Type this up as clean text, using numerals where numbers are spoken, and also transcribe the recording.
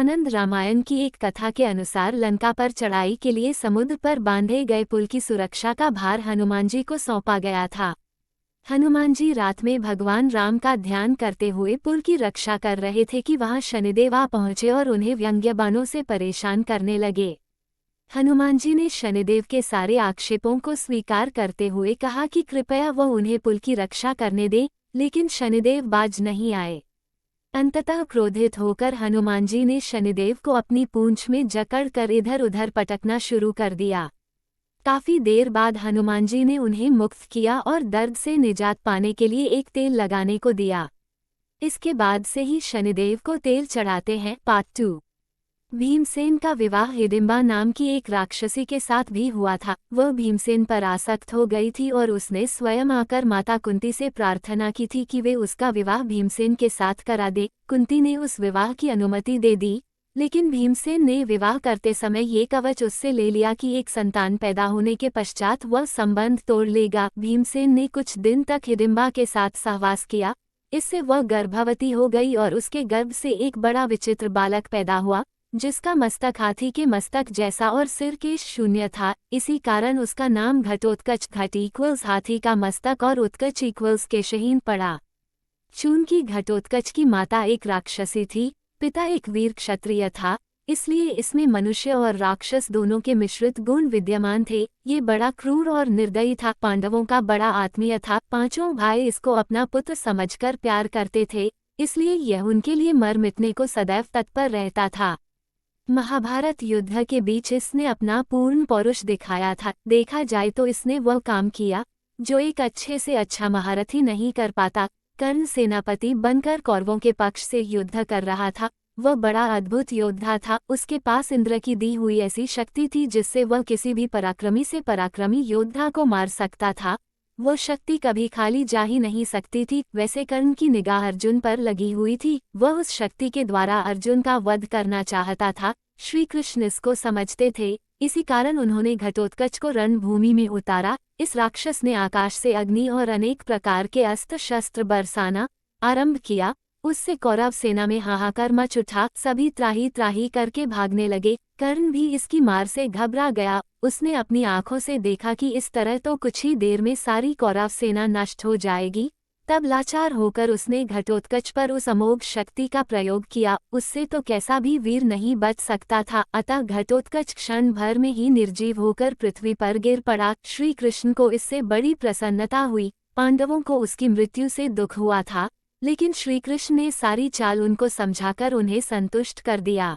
ब्रह्मानंद रामायण की एक कथा के अनुसार लंका पर चढ़ाई के लिए समुद्र पर बांधे गए पुल की सुरक्षा का भार हनुमान जी को सौंपा गया था। हनुमान जी रात में भगवान राम का ध्यान करते हुए पुल की रक्षा कर रहे थे कि वहां शनिदेव आ पहुंचे और उन्हें व्यंग्य बाणों से परेशान करने लगे। हनुमान जी ने शनिदेव के सारे आक्षेपों को स्वीकार करते हुए कहा कि कृपया वह उन्हें पुल की रक्षा करने दे, लेकिन शनिदेव बाज नहीं आए। अंततः क्रोधित होकर हनुमान जी ने शनिदेव को अपनी पूंछ में जकड़ कर इधर उधर पटकना शुरू कर दिया। काफी देर बाद हनुमान जी ने उन्हें मुक्त किया और दर्द से निजात पाने के लिए एक तेल लगाने को दिया। इसके बाद से ही शनिदेव को तेल चढ़ाते हैं। पार्ट 2। भीमसेन का विवाह हिडिंबा नाम की एक राक्षसी के साथ भी हुआ था। वह भीमसेन पर आसक्त हो गई थी और उसने स्वयं आकर माता कुंती से प्रार्थना की थी कि वे उसका विवाह भीमसेन के साथ करा दे। कुंती ने उस विवाह की अनुमति दे दी, लेकिन भीमसेन ने विवाह करते समय ये कवच उससे ले लिया कि एक संतान पैदा होने के पश्चात वह संबंध तोड़ लेगा। भीमसेन ने कुछ दिन तक हिडिंबा के साथ सहवास किया। इससे वह गर्भवती हो गई और उसके गर्भ से एक बड़ा विचित्र बालक पैदा हुआ, जिसका मस्तक हाथी के मस्तक जैसा और सिर केश शून्य था। इसी कारण उसका नाम घटोत्कच, घट इक्वल्स हाथी का मस्तक और उत्कच इक्वल्स केशहीन पड़ा। चूंकि घटोत्कच की माता एक राक्षसी थी, पिता एक वीर क्षत्रिय था, इसलिए इसमें मनुष्य और राक्षस दोनों के मिश्रित गुण विद्यमान थे। ये बड़ा क्रूर और निर्दयी था। पांडवों का बड़ा आत्मीय था। पांचों भाई इसको अपना पुत्र समझकर प्यार करते थे, इसलिए यह उनके लिए मर मिटने को सदैव तत्पर रहता था। महाभारत युद्ध के बीच इसने अपना पूर्ण पौरुष दिखाया था। देखा जाए तो इसने वह काम किया जो एक अच्छे से अच्छा महारथी नहीं कर पाता। कर्ण सेनापति बनकर कौरवों के पक्ष से युद्ध कर रहा था। वह बड़ा अद्भुत योद्धा था। उसके पास इंद्र की दी हुई ऐसी शक्ति थी जिससे वह किसी भी पराक्रमी से पराक्रमी योद्धा को मार सकता था। वह शक्ति कभी खाली जा ही नहीं सकती थी। वैसे कर्ण की निगाह अर्जुन पर लगी हुई थी। वह उस शक्ति के द्वारा अर्जुन का वध करना चाहता था। श्री कृष्ण इसको समझते थे, इसी कारण उन्होंने घटोत्कच को रणभूमि में उतारा। इस राक्षस ने आकाश से अग्नि और अनेक प्रकार के अस्त्र शस्त्र बरसाना आरंभ किया। उससे कौरव सेना में हाहाकार मच उठा। सभी त्राही त्राही करके भागने लगे। कर्ण भी इसकी मार से घबरा गया। उसने अपनी आंखों से देखा कि इस तरह तो कुछ ही देर में सारी कौरव सेना नष्ट हो जाएगी। तब लाचार होकर उसने घटोत्कच पर उस अमोघ शक्ति का प्रयोग किया। उससे तो कैसा भी वीर नहीं बच सकता था। अतः घटोत्कच क्षण भर में ही निर्जीव होकर पृथ्वी पर गिर पड़ा। श्री कृष्ण को इससे बड़ी प्रसन्नता हुई। पांडवों को उसकी मृत्यु से दुख हुआ था, लेकिन श्रीकृष्ण ने सारी चाल उनको समझाकर उन्हें संतुष्ट कर दिया।